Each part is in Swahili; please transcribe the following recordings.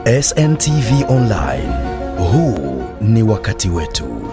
SNTV Online. Huu ni wakati wetu.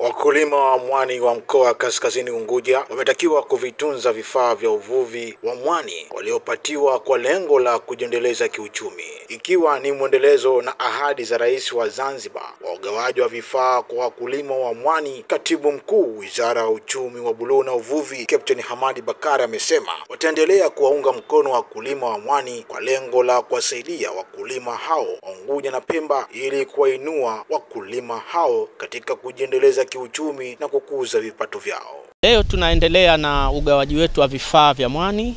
Wakulima wa mwani wa mkoa wa Kaskazini Unguja wametakiwa kuvitunza vifaa vya uvuvi wa mwani waliopatiwa kwa lengo la kujiendeleza kiuchumi, ikiwa ni mwendelezo na ahadi za Rais wa Zanzibar wa ugawaji wa vifaa kwa wakulima wa mwani. Katibu Mkuu Wizara ya Uchumi wa Buluu na Uvuvi, Captain Hamadi Bakari, amesema wataendelea kuwaunga mkono wakulima wa mwani kwa lengo la kuwasaidia wakulima hao Unguja na Pemba ili kuwainua wakulima hao katika kujiendeleza kiuchumi na kukuza vipato vyao. Leo tunaendelea na ugawaji wetu wa vifaa vya mwani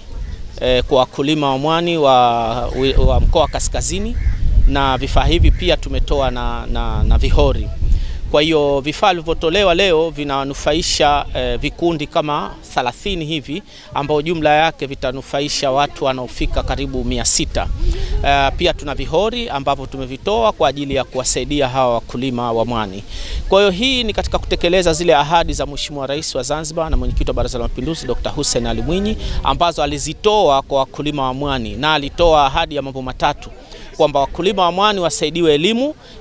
kwa wakulima wa mwani wa mkoa wa Kaskazini, na vifaa hivi pia tumetoa na vihori. Kwa hiyo vifaa vilivyotolewa leo vinanufaisha vikundi kama 30 hivi ambao jumla yake vitanufaisha watu wanaofika karibu 600. Pia tuna vihori ambavyo tumevitoa kwa ajili ya kuwasaidia hawa wakulima wa mwani. Kwa hiyo hii ni katika kutekeleza zile ahadi za Mheshimiwa Rais wa Zanzibar na Mwenyekiti wa Baraza la Mapinduzi Dr. Hussein Ali Mwinyi ambazo alizitoa kwa wakulima wa mwani, na alitoa ahadi ya mambo matatu kwamba wakulima wa mwani wasaidiwe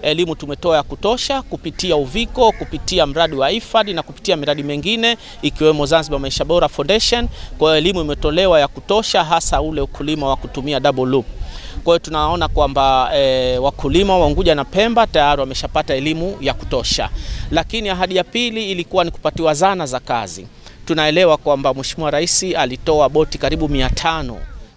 elimu tumetoa ya kutosha kupitia Uviko, kupitia mradi wa IFAD na kupitia miradi mengine ikiwemo Zanzibar Maisha Bora Foundation. Kwa hiyo elimu imetolewa ya kutosha, hasa ule ukulima wa kutumia double loop. Kwa hiyo tunaona kwamba wakulima wa Unguja na Pemba tayari wameshapata elimu ya kutosha. Lakini ahadi ya pili ilikuwa ni kupatiwa zana za kazi. Tunaelewa kwamba Mheshimiwa Rais alitoa boti karibu 500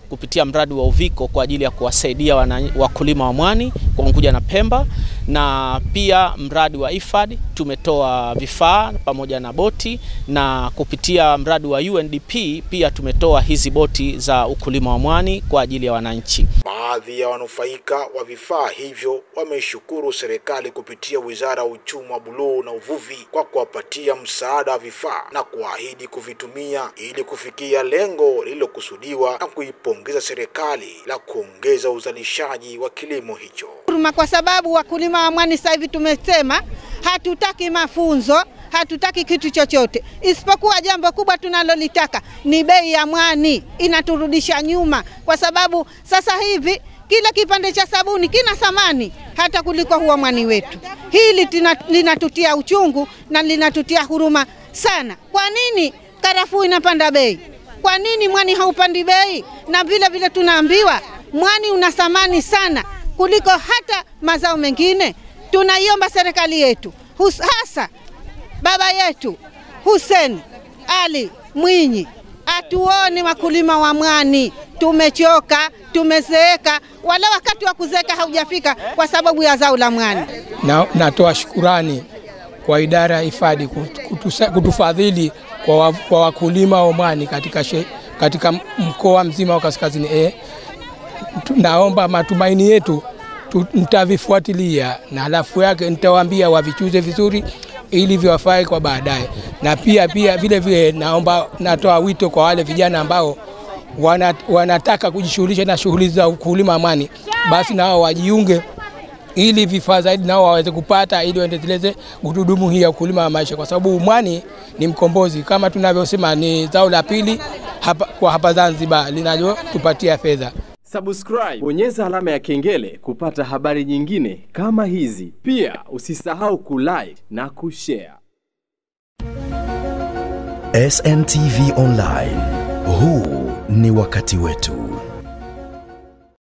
kupitia mradi wa Uviko kwa ajili ya kuwasaidia wakulima wa mwani kwa Unguja na Pemba, na pia mradi wa IFAD tumetoa vifaa pamoja na boti, na kupitia mradi wa UNDP pia tumetoa hizi boti za ukulima wa mwani kwa ajili ya wananchi. Baadhi ya wanufaika wa vifaa hivyo wameshukuru serikali kupitia Wizara ya Uchumi wa Buluu na Uvuvi kwa kuwapatia msaada wa vifaa na kuahidi kuvitumia ili kufikia lengo lililokusudiwa na kuipongeza serikali la kuongeza uzalishaji wa kilimo hicho. Kwa sababu wakulima wa mwani sasa hivi tumesema hatutaki mafunzo, hatutaki kitu chochote, isipokuwa jambo kubwa tunalolitaka ni bei ya mwani. Inaturudisha nyuma kwa sababu sasa hivi kila kipande cha sabuni kina thamani hata kuliko huwa mwani wetu. Hili linatutia uchungu na linatutia huruma sana. Kwa nini karafuu inapanda bei? Kwa nini mwani haupandi bei? Na vile tunaambiwa mwani una thamani sana kuliko hata mazao mengine. Tunaiomba serikali yetu, hasa baba yetu Hussein Ali Mwinyi, atuone wakulima wa mwani. Tumechoka, tumezeeka, wala wakati wa kuzeeka haujafika kwa sababu ya zao la mwani. Natoa shukurani kwa idara ya IFAD kutufadhili kwa wakulima wa mwani katika mkoa mzima wa Kaskazini. Naomba matumaini yetu nitavifuatilia, na halafu yake nitawaambia wavichuze vizuri ili viwafae kwa baadaye. Na pia vile natoa wito kwa wale vijana ambao wanataka kujishughulisha na shughuli za ukulima wa mwani, basi nao wajiunge ili vifaa zaidi nao waweze kupata ili waendeleze gurudumu hii ya ukulima wa maisha, kwa sababu mwani ni mkombozi, kama tunavyosema ni zao la pili hapa Zanzibar linalotupatia fedha. Subscribe, bonyeza alama ya kengele kupata habari nyingine kama hizi. Pia usisahau kulike na kushare. SNTV Online. Huu ni wakati wetu.